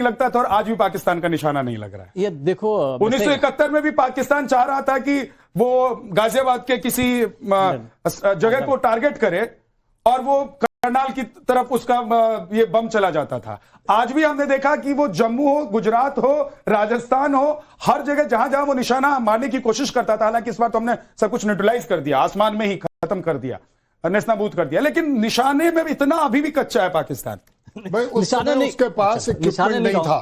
लगता था और आज भी पाकिस्तान का निशाना नहीं लग रहा है। ये देखो 1971 में भी पाकिस्तान चाह रहा था कि वो गाजियाबाद के किसी जगह को टारगेट करे और वो करनाल की तरफ उसका ये बम चला जाता था। आज भी हमने देखा कि वो जम्मू हो, गुजरात हो, राजस्थान हो, हर जगह जहां जहां वो निशाना मारने की कोशिश करता था। हालांकि इस बार तो हमने सब कुछ न्यूट्रलाइज कर दिया, आसमान में ही खत्म कर दिया, नेस्तनाबूद कर दिया, लेकिन निशाने में इतना अभी भी कच्चा है पाकिस्तान। भाई उस समय उसके पास इक्विपमेंट नहीं था,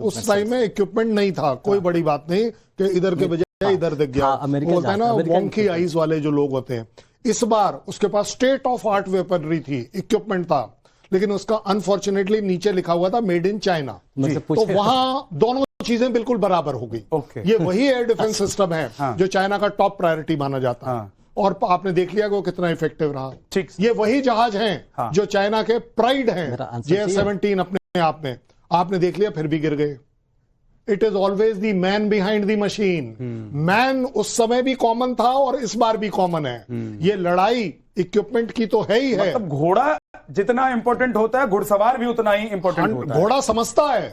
उस टाइम में इक्विपमेंट नहीं था। कोई बड़ी बात नहीं कि इधर के बजाय इधर दिख गया, बोलते हैं ना वॉन्की आईज वाले जो लोग होते हैं। इस बार उसके पास स्टेट ऑफ आर्ट वेपनरी थी, इक्विपमेंट था, लेकिन उसका अनफॉर्चुनेटली नीचे लिखा हुआ था मेड इन चाइना। तो वहां दोनों चीजें बिल्कुल बराबर हो गई। ये वही एयर डिफेंस सिस्टम है जो चाइना का टॉप प्रायोरिटी माना जाता है, और आपने देख लिया कि वो कितना इफेक्टिव रहा। ठीक, ये वही जहाज हैं जो चाइना के प्राइड हैं, JF-17 अपने आप में, आपने देख लिया फिर भी गिर गए। It is always the man behind the machine. Man उस समय भी कॉमन था और इस बार भी कॉमन है। ये लड़ाई इक्विपमेंट की तो है ही है। मतलब घोड़ा जितना इंपॉर्टेंट होता है, घुड़सवार भी उतना ही इंपॉर्टेंट होता है। घोड़ा समझता है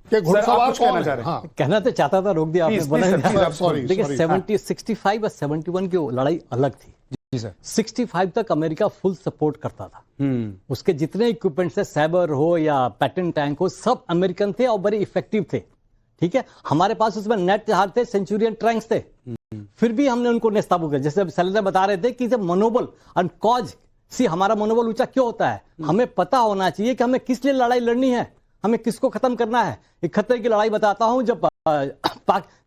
कि घुड़सवार कौन है। कहना तो चाहता था, रोक दिया आपने। सॉरी, देखिए 65 और 71 की लड़ाई अलग थी। 65 तक अमेरिका फुल सपोर्ट करता था। उसके जितने इक्विपमेंट्स है, सैबर हो या पैटर्न टैंक हो, सब अमेरिकन थे और बड़े इफेक्टिव थे। ठीक है, हमारे पास उसमें नेट जहाज थे, सेंचुरियन ट्रैंक्स थे, फिर भी हमने उनको नेस्ताबू किया। जैसे शैलेंद्र बता रहे थे कि जब मनोबल और कॉज हमारा मनोबल ऊंचा क्यों होता है, हमें पता होना चाहिए कि हमें किस लिए लड़ाई लड़नी है, हमें किसको खत्म करना है। एक खतरे की लड़ाई बताता हूं।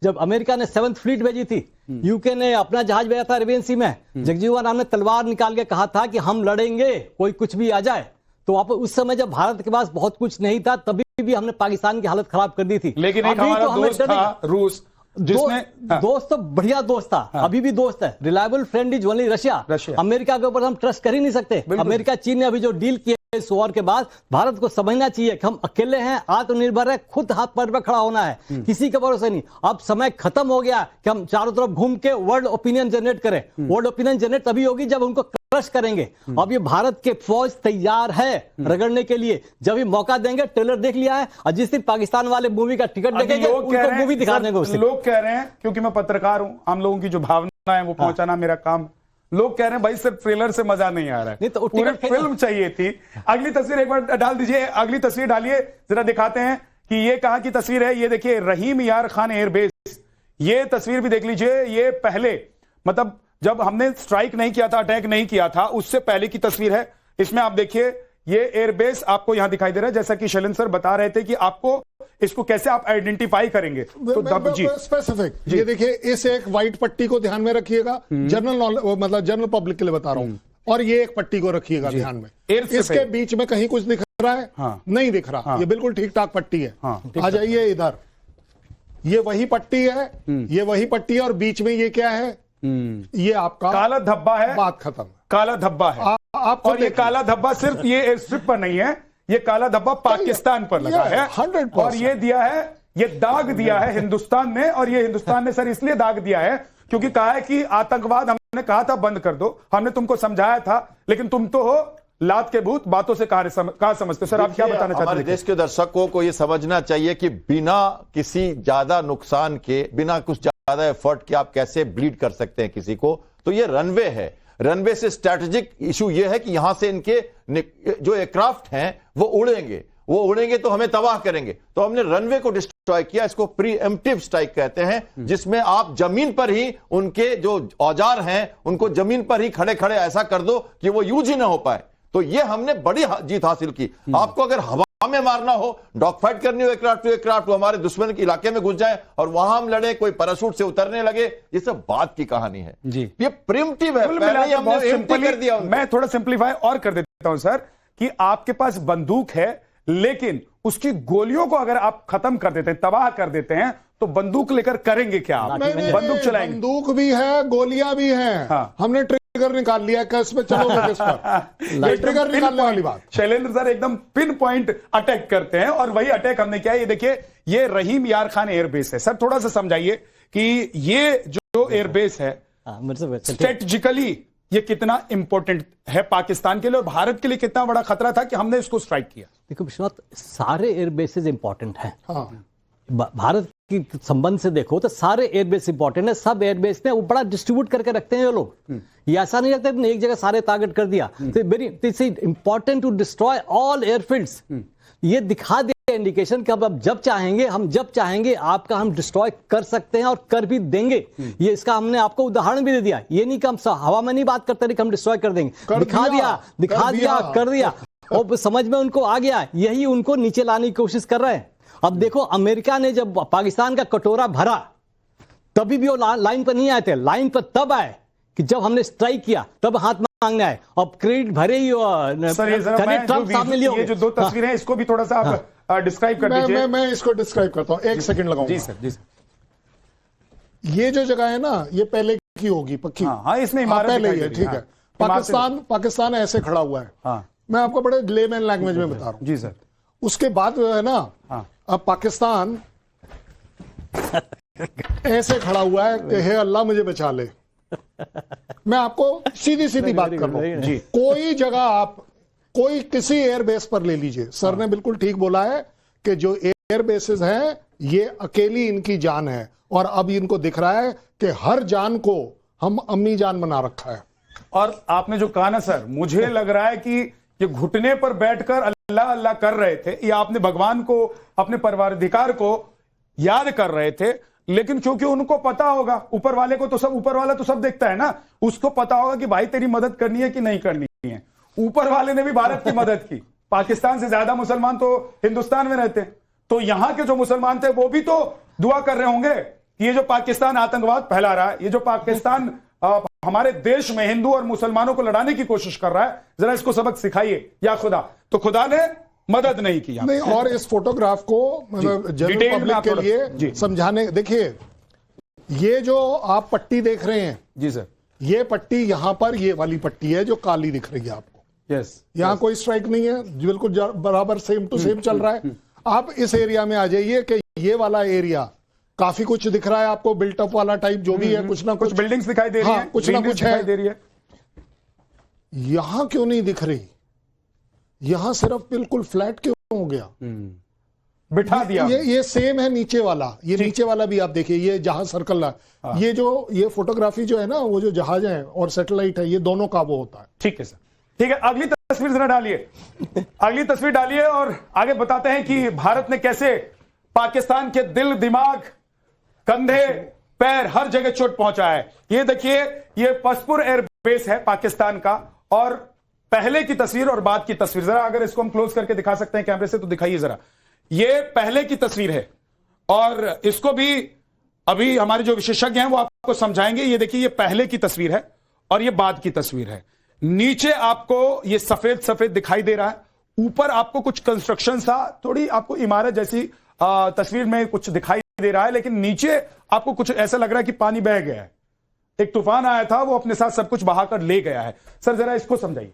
जब अमेरिका ने 7th फ्लीट भेजी थी, यूके ने अपना जहाज भेजा था अरेबियन सी में, जगजीवन राम ने तलवार निकाल के कहा था कि हम लड़ेंगे, कोई कुछ भी आ जाए। तो आप उस समय जब भारत के पास बहुत कुछ नहीं था, तभी भी हमने पाकिस्तान की हालत खराब कर दी थी। लेकिन एक हमारा दोस्त था रूस, दोस्त तो बढ़िया दोस्त था, अभी भी दोस्त है। Reliable friend is only Russia. America के ऊपर हम ट्रस्ट कर ही नहीं सकते। अमेरिका चीन ने अभी जो डील किया इस वॉर के बाद, भारत को समझना चाहिए कि हम अकेले हैं, आत्मनिर्भर है, खुद हाथ पैर पर खड़ा होना है, किसी के भरोसे नहीं। अब समय खत्म हो गया कि हम चारों तरफ घूम के वर्ल्ड ओपिनियन जनरेट करें। वर्ल्ड ओपिनियन जनरेट तभी होगी जब उनको क्रश करेंगे। अब ये भारत के फौज तैयार है रगड़ने के लिए, जब भी मौका देंगे। ट्रेलर देख लिया है, और जिस दिन पाकिस्तान वाले मूवी का टिकट देखेंगे उनको मूवी दिखा देंगे। लोग कह रहे हैं, क्योंकि मैं पत्रकार हूं, हम लोगों की जो भावना है वो पहुंचाना मेरा काम। लोग कह रहे हैं भाई सिर्फ ट्रेलर से मजा नहीं आ रहा है, तो पूरी फिल्म चाहिए थी। अगली तस्वीर एक बार डाल दीजिए, अगली तस्वीर डालिए, जरा दिखाते हैं कि ये कहां की तस्वीर है। ये देखिए, रहीम यार खान एयरबेस, ये तस्वीर भी देख लीजिए। ये पहले, मतलब जब हमने स्ट्राइक नहीं किया था, अटैक नहीं किया था, उससे पहले की तस्वीर है। इसमें आप देखिए, ये एयरबेस आपको यहां दिखाई दे रहा है। जैसा कि शैलेंद्र सर बता रहे थे कि आपको इसको कैसे आप आइडेंटिफाई करेंगे, तो जी स्पेसिफिक ये देखिए, इस एक व्हाइट पट्टी को ध्यान में रखिएगा। जनरल पब्लिक के लिए बता रहा हूं। और ये एक पट्टी को रखिएगा ध्यान में। इसके बीच में कहीं कुछ दिख रहा है? नहीं दिख रहा। ये बिल्कुल ठीक ठाक पट्टी है। आ जाइए इधर, ये वही पट्टी है, ये वही पट्टी है, और बीच में ये क्या है? ये आपका काला धब्बा है। बात खत्म, काला धब्बा है। और ये काला धब्बा सिर्फ ये एयर स्ट्रिप पर नहीं है, ये काला धब्बा पाकिस्तान पर लगा है 100%। और ये दिया है, ये दाग दिया है हिंदुस्तान ने। और ये हिंदुस्तान ने सर इसलिए दाग दिया है क्योंकि कहा है कि आतंकवाद, हमने कहा था बंद कर दो, हमने तुमको समझाया था, लेकिन तुम तो हो लात के भूत, बातों से कहा समझते। सर आप क्या बताना चाहते हैं? हमारे देश के दर्शकों को यह समझना चाहिए कि बिना किसी ज्यादा नुकसान के, बिना कुछ ज्यादा एफर्ट के आप कैसे ब्लीड कर सकते हैं किसी को। तो ये रनवे है, रनवे से स्ट्रैटेजिक इशू यह है कि यहां से इनके जो एयरक्राफ्ट हैं वो उड़ेंगे तो हमें तबाह करेंगे। तो हमने रनवे को डिस्ट्रॉय किया। इसको प्रीएम्प्टिव स्ट्राइक कहते हैं, जिसमें आप जमीन पर ही उनके जो औजार हैं उनको जमीन पर ही खड़े खड़े ऐसा कर दो कि वो यूज ही ना हो पाए। तो ये हमने बड़ी जीत हासिल की। आपको अगर हवा में मारना हो, डॉग फाइट करनी हो एयरक्राफ्ट टू एयरक्राफ्ट, वो हमारे दुश्मन के इलाके में घुस जाए और वहां हम लड़े, कोई पैराशूट से उतरने लगे, ये सब बात की कहानी है जी। ये प्रिमिटिव है, पहले हमने सिंपल कर दिया। मैं थोड़ा सिंपलीफाई और कर देता हूं सर, कि आपके पास बंदूक है, लेकिन उसकी गोलियों को अगर आप खत्म कर देते हैं, तबाह कर देते हैं, तो बंदूक लेकर करेंगे क्या आप? बंदूक चलाएंगे? बंदूक भी है, गोलियां भी हैं। हमने ट्रिगर निकाल लिया, किस पे चलोगे किस पर? ट्रिगर निकालने वाली बात। शैलेंद्र सर एकदम पिन पॉइंट अटैक करते हैं, और वही अटैक हमने किया। ये देखिए, ये रहीम यार खान एयरबेस है। सर थोड़ा सा समझाइए कि ये जो एयरबेस है स्ट्रेटेजिकली ये कितना इंपॉर्टेंट है पाकिस्तान के लिए और भारत के लिए कितना बड़ा खतरा था कि हमने इसको स्ट्राइक किया? देखो विश्वनाथ, सारे एयरबेसेस इंपॉर्टेंट हैं। हाँ। भारत की संबंध से देखो तो सारे एयरबेस इंपॉर्टेंट है। सब एयरबेस ने वो बड़ा डिस्ट्रीब्यूट करके रखते हैं ये लोग। ये ऐसा नहीं लगता एक जगह सारे टारगेट कर दिया। तो very important to destroy all airfields. ये दिखा दे इंडिकेशन कि अब जब चाहेंगे आपका हम डिस्ट्रॉय कर सकते हैं और कर भी देंगे। ये इसका हमने आपको उदाहरण भी दे दिया। ये नहीं कि हम हवा में नहीं बात करते नहीं कि हम डिस्ट्रॉय कर देंगे, दिखा दिया कर दिया और समझ में उनको आ गया। यही उनको नीचे लाने की कोशिश कर रहे हैं। अब देखो, अमेरिका ने जब पाकिस्तान का कटोरा भरा तभी भी वो लाइन पर नहीं आए थे। लाइन पर तब आए कि जब हमने स्ट्राइक किया, तब हाथ मांगने आए और क्रेडिट भरे ही ट्रम्प सामने लिए। ये जो दो तस्वीरें हैं इसको भी थोड़ा सा आप डिस्क्राइब कर दीजिए। मैं इसको डिस्क्राइब करता हूं, एक सेकंड लगाऊंगा। जी सर। ये जो जगह है ना, ये पहले की होगी पक्की। हाँ, इसमें इमारत पहले ही है, ठीक है। पाकिस्तान ऐसे खड़ा हुआ है। हाँ। मैं आपको बड़े लेमैन लैंग्वेज में बता रहा हूं। जी सर। उसके बाद जो है ना, अब पाकिस्तान ऐसे खड़ा हुआ है कि हे अल्लाह मुझे बचा ले। मैं आपको सीधी बात कर रहा हूं। कोई जगह आप किसी एयरबेस पर ले लीजिए, सर ने बिल्कुल ठीक बोला है कि जो एयरबेसेस हैं ये अकेली इनकी जान है और अब इनको दिख रहा है कि हर जान को हम अम्मी जान बना रखा है। और आपने जो कहा ना सर, मुझे लग रहा है कि ये घुटने पर बैठकर अल्लाह अल्लाह कर रहे थे या आपने भगवान को, अपने परवरदिगार को याद कर रहे थे। लेकिन क्योंकि उनको पता होगा, ऊपर वाले को तो सब, ऊपर वाला तो सब देखता है ना, उसको पता होगा कि भाई तेरी मदद करनी है कि नहीं करनी है। ऊपर वाले ने भी भारत की मदद की। पाकिस्तान से ज्यादा मुसलमान तो हिंदुस्तान में रहते हैं, तो यहां के जो मुसलमान थे वो भी तो दुआ कर रहे होंगे कि ये जो पाकिस्तान आतंकवाद फैला रहा है, ये जो पाकिस्तान हमारे देश में हिंदू और मुसलमानों को लड़ाने की कोशिश कर रहा है, जरा इसको सबक सिखाइए या खुदा। तो खुदा ने मदद नहीं की नहीं। और इस फोटोग्राफ को जनरल पब्लिक के लिए समझाने, देखिए ये जो आप पट्टी देख रहे हैं, जी सर, ये पट्टी यहां पर, ये वाली पट्टी है जो काली दिख रही है आपको। यस। यहां कोई स्ट्राइक नहीं है, बिल्कुल बराबर सेम टू सेम चल रहा है। आप इस एरिया में आ जाइए कि ये वाला एरिया काफी कुछ दिख रहा है आपको, बिल्टअप वाला टाइप जो भी है, कुछ ना कुछ बिल्डिंग्स दिखाई दे रही है, कुछ ना कुछ दिखाई दे रही है। यहां क्यों नहीं दिख रही? यहां सिर्फ बिल्कुल फ्लैट क्यों हो गया? बिठा दिया। ये सेम है नीचे वाला, ये नीचे वाला भी आप देखिए, ये जहां सर्कल है, ये फोटोग्राफी जो है ना, वो जो जहाज है और सैटेलाइट है, ये दोनों का वो होता है। ठीक है सर, ठीक है। अगली तस्वीर जरा डालिए, अगली तस्वीर डालिए और आगे बताते हैं कि भारत ने कैसे पाकिस्तान के दिल, दिमाग, कंधे, पैर, हर जगह चोट पहुंचा है। ये देखिए, ये पसपुर एयरबेस है पाकिस्तान का, और पहले की तस्वीर और बाद की तस्वीर, जरा अगर इसको हम क्लोज करके दिखा सकते हैं कैमरे से तो दिखाइए जरा। ये पहले की तस्वीर है और इसको भी अभी हमारे जो विशेषज्ञ हैं वो आपको समझाएंगे। ये देखिए, ये पहले की तस्वीर है और ये बाद की तस्वीर है। नीचे आपको ये सफेद सफेद दिखाई दे रहा है, ऊपर आपको कुछ कंस्ट्रक्शन सा, थोड़ी आपको इमारत जैसी तस्वीर में कुछ दिखाई दे रहा है, लेकिन नीचे आपको कुछ ऐसा लग रहा है कि पानी बह गया है। एक तूफान आया था, वो अपने साथ सब कुछ बहाकर ले गया है। सर जरा इसको समझाइए।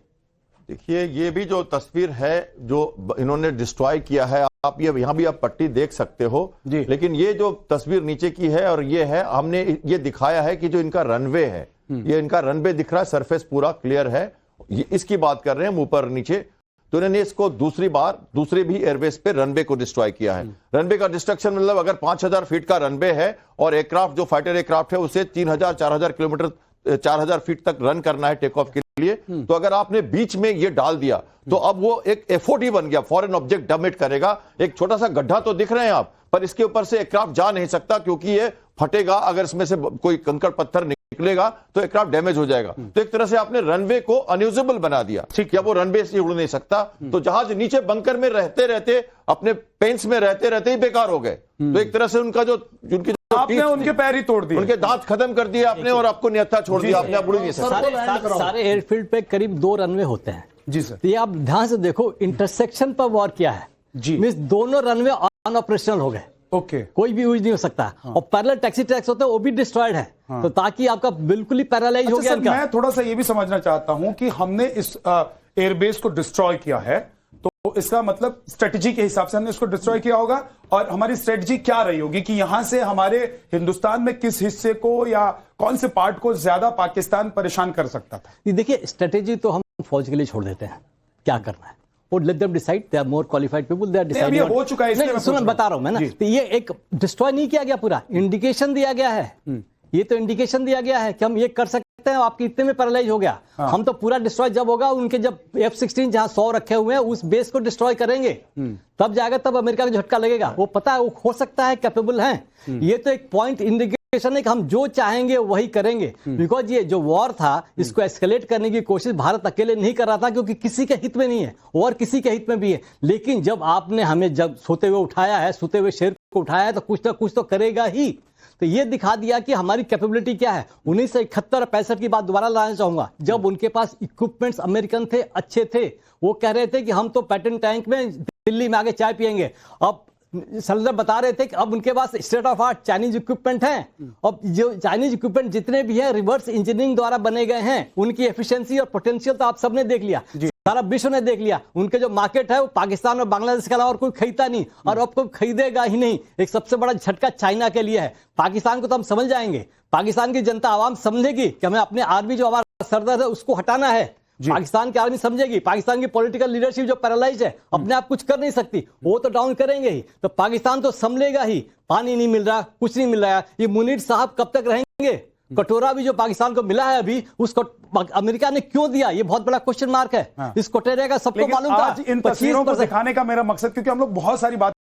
देखिए, ये भी जो तस्वीर है जो इन्होंने डिस्ट्रॉय किया है, आप ये यहां भी आप पट्टी देख सकते हो जी। लेकिन ये जो तस्वीर नीचे की है और ये है, हमने ये दिखाया है कि जो इनका रनवे है, ये इनका रनवे दिख रहा है, सरफेस पूरा क्लियर है, इसकी बात कर रहे हैं हम ऊपर नीचे। तो इन्होंने इसको दूसरे भी एयरबेस पे रनवे को डिस्ट्रॉय किया है। रनवे का डिस्ट्रक्शन मतलब अगर 5000 फीट का रनवे है और एयरक्राफ्ट जो फाइटर एयरक्राफ्ट है उसे 3000-4000 किलोमीटर 4000 फीट तक रन करना है टेक ऑफ के लिए, तो अगर आपने बीच में ये डाल दिया तो अब वो एक एफओर्ट ही बन गया, फॉरेन ऑब्जेक्ट डैमेज करेगा। एक छोटा सा गड्ढा तो दिख रहे हैं आप, पर इसके ऊपर से एयरक्राफ्ट जा नहीं सकता क्योंकि ये फटेगा। अगर इसमें से कोई कंकड़ पत्थर निकलेगा तो एयरक्राफ्ट डैमेज हो जाएगा। तो एक तरह से आपने रनवे को अनयूजेबल बना दिया, ठीक है, वो रनवे से उड़ नहीं सकता। तो जहाज नीचे बंकर में रहते रहते, अपने पेंस में रहते रहते ही बेकार हो गए। तो एक तरह से उनका जो आपने उनके पैर ही तोड़ दिए, उनके दांत खत्म कर दिए आपने और आपको निहत्था छोड़ दिया आपने। आप उड़ नहीं सकते। सारे एयरफील्ड पे करीब 2 रनवे होते हैं जी सर। तो ये आप ध्यान से देखो, इंटरसेक्शन पर वॉर किया है जी, मींस दोनों रनवे अनऑपरेशनल हो गए। ओके, कोई भी यूज नहीं हो सकता। और पैरेलल टैक्सी ट्रैक्स होते हैं, वो भी डिस्ट्रॉयड है। तो ताकि आपका बिल्कुल ही पैरालाइज हो गया इनका। मैं थोड़ा सा ये भी समझना चाहता हूं कि हमने इस एयरबेस को डिस्ट्रॉय किया है, तो इसका मतलब स्ट्रेटजी के हिसाब से हमने इसको डिस्ट्रॉय किया होगा। और हमारी स्ट्रेटजी क्या रही होगी कि यहां से हमारे हिंदुस्तान में किस हिस्से को या कौन से पार्ट को ज्यादा पाकिस्तान परेशान कर सकता था? देखिए, स्ट्रेटेजी तो हम फौज के लिए छोड़ देते हैं, क्या करना है और let them decide, they are more qualified people, they are deciding. हो चुका है, इसलिए सुनो बता रहा हूं मैं ना, तो ये एक डिस्ट्रॉय नहीं किया गया, पूरा इंडिकेशन दिया गया है। ये तो इंडिकेशन दिया गया है कि हम ये कर सकते हैं, आपके इतने में पैरालाइज हो गया। हम तो पूरा डिस्ट्रॉय जब होगा, उनके जब F-16 जहां 100 रखे हुए हैं उस बेस को डिस्ट्रॉय करेंगे, तब जाएगा, तब अमेरिका को झटका लगेगा। वो पता है, वो हो सकता है, कैपेबल है। ये तो एक पॉइंट इंडिकेशन है कि हम जो चाहेंगे वही करेंगे। बिकॉज ये जो वॉर था, इसको एस्केलेट करने की कोशिश भारत अकेले नहीं कर रहा था, क्योंकि किसी के हित में नहीं है और किसी के हित में भी है। लेकिन जब आपने हमें जब सोते हुए उठाया है, सोते हुए शेर को उठाया है, तो कुछ ना कुछ तो करेगा ही। तो ये दिखा दिया कि हमारी कैपेबिलिटी क्या है। 1971-65 की बात दोबारा लाना चाहूंगा, जब उनके पास इक्विपमेंट्स अमेरिकन थे, अच्छे थे। वो कह रहे थे कि हम तो पैटर्न टैंक में दिल्ली में आगे चाय पियेंगे। अब सल्लर बता रहे थे कि अब उनके पास state of art Chinese equipment हैं। अब जो चाइनीज इक्विपमेंट जितने भी हैं, रिवर्स इंजीनियरिंग द्वारा बने गए हैं। उनकी एफिशिएंसी और पोटेंशियल तो आप सबने देख लिया, सारा विश्व ने देख लिया। उनके जो मार्केट है वो पाकिस्तान और बांग्लादेश के अलावा और कोई खरीदता नहीं, और अब कोई खरीदेगा ही नहीं। एक सबसे बड़ा झटका चाइना के लिए है। पाकिस्तान को तो हम समझ जाएंगे, पाकिस्तान की जनता आवाम समझेगी कि हमें अपने आर्मी जो हमारा सरदर्द है उसको हटाना है। पाकिस्तान की आर्मी समझेगी, पाकिस्तान की पॉलिटिकल लीडरशिप जो पैरालाइज है, अपने आप कुछ कर नहीं सकती, वो तो डाउन करेंगे ही। तो पाकिस्तान तो संभलेगा ही। पानी नहीं मिल रहा, कुछ नहीं मिल रहा है। ये मुनीर साहब कब तक रहेंगे? कटोरा भी जो पाकिस्तान को मिला है अभी, उसको अमेरिका ने क्यों दिया, ये बहुत बड़ा क्वेश्चन मार्क है। इस कटोरे का सबको मालूम था। आज इन तस्वीरों को दिखाने का मेरा मकसद, क्योंकि हम लोग बहुत सारी बात